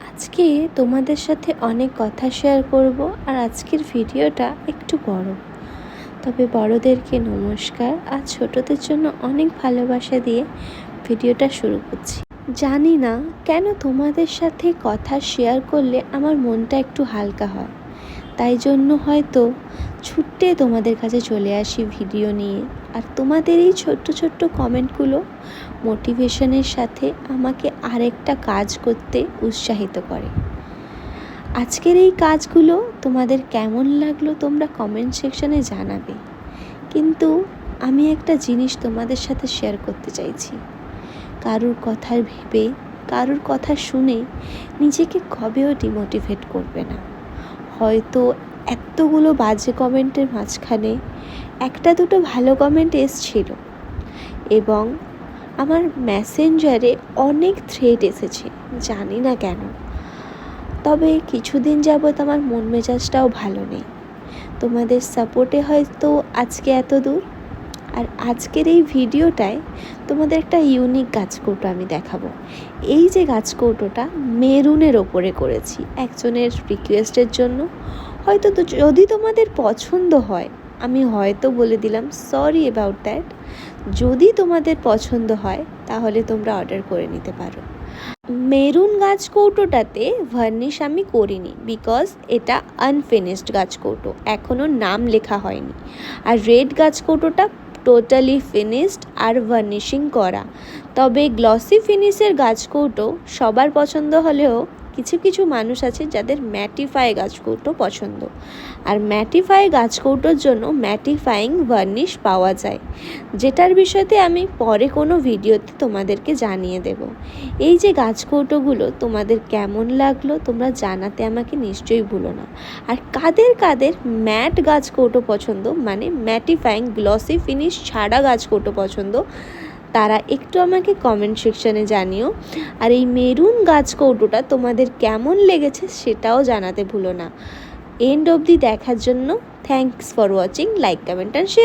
আজকে তোমাদের সাথে অনেক কথা শেয়ার করব। আর আজকের ভিডিওটা একটু বড়, তবে বড়দেরকে নমস্কার আর ছোটদের জন্য অনেক ভালোবাসা দিয়ে ভিডিওটা শুরু করছি। জানি না কেন তোমাদের সাথে কথা শেয়ার করলে আমার মনটা একটু হালকা হয়, তাই জন্য হয়তো ছুট্টে তোমাদের কাছে চলে আসি ভিডিও নিয়ে। আর তোমাদের এই ছোট্ট ছোট্ট কমেন্টগুলো মোটিভেশনের সাথে আমাকে আরেকটা কাজ করতে উৎসাহিত করে। আজকের এই কাজগুলো তোমাদের কেমন লাগলো তোমরা কমেন্ট সেকশনে জানাবে। কিন্তু আমি একটা জিনিস তোমাদের সাথে শেয়ার করতে চাইছি। কারুর কথা ভেবে, কারুর কথা শুনে নিজেকে কবেও ডিমোটিভেট করবে না। হয়তো এতগুলো বাজে কমেন্টের মাঝখানে একটা দুটো ভালো কমেন্ট এসেছিল এবং আমার মেসেঞ্জারে অনেক থ্রেড এসেছে, জানি না কেন। তবে কিছুদিন যাবৎ আমার মন মেজাজটাও ভালো নেই। তোমাদের সাপোর্টে হয়তো আজকে এত দূর। আর আজকের এই ভিডিওটায় তোমাদের একটা ইউনিক গাছকৌটো আমি দেখাবো। এই যে গাছকৌটোটা মেরুনের ওপরে করেছি একজনের রিকোয়েস্টের জন্য। হয়তো যদি তোমাদের পছন্দ হয়, আমি হয়তো বলে দিলাম, সরি অ্যাবাউট দ্যাট। যদি তোমাদের পছন্দ হয় তাহলে তোমরা অর্ডার করে নিতে পারো। মেরুন গাছকৌটোটাতে ভার্নিশ আমি করিনি, বিকজ এটা আনফিনিশড গাছকৌটো, এখনও নাম লেখা হয়নি। আর রেড গাছকৌটোটা টোটালি ফিনিশড আর ভার্নিশিং করা। তবে গ্লসি ফিনিশের গাছকৌটো সবার পছন্দ হলেও কিছু কিছু মানুষ আছে যাদের ম্যাটিফাই গাছকৌটো পছন্দ। আর ম্যাটিফাই গাছকৌটোর জন্য ম্যাটিফাইং ভার্নিশ পাওয়া যায়, যেটার বিষয়তে আমি পরে কোনো ভিডিওতে তোমাদেরকে জানিয়ে দেব। এই যে গাছকৌটোগুলো তোমাদের কেমন লাগলো তোমরা জানাতে আমাকে নিশ্চয়ই ভুলো না। আর কাদের কাদের ম্যাট গাছকৌটো পছন্দ, মানে ম্যাটিফাইং গ্লসি ফিনিশ ছাড়া গাছকৌটো পছন্দ, তারা একটু আমাকে কমেন্ট সেকশানে জানিও। আর এই মেরুন গাছকৌটোটা তোমাদের কেমন লেগেছে সেটাও জানাতে ভুলো না। এন্ড অবধি দেখার জন্য thanks for watching. Like, comment and share.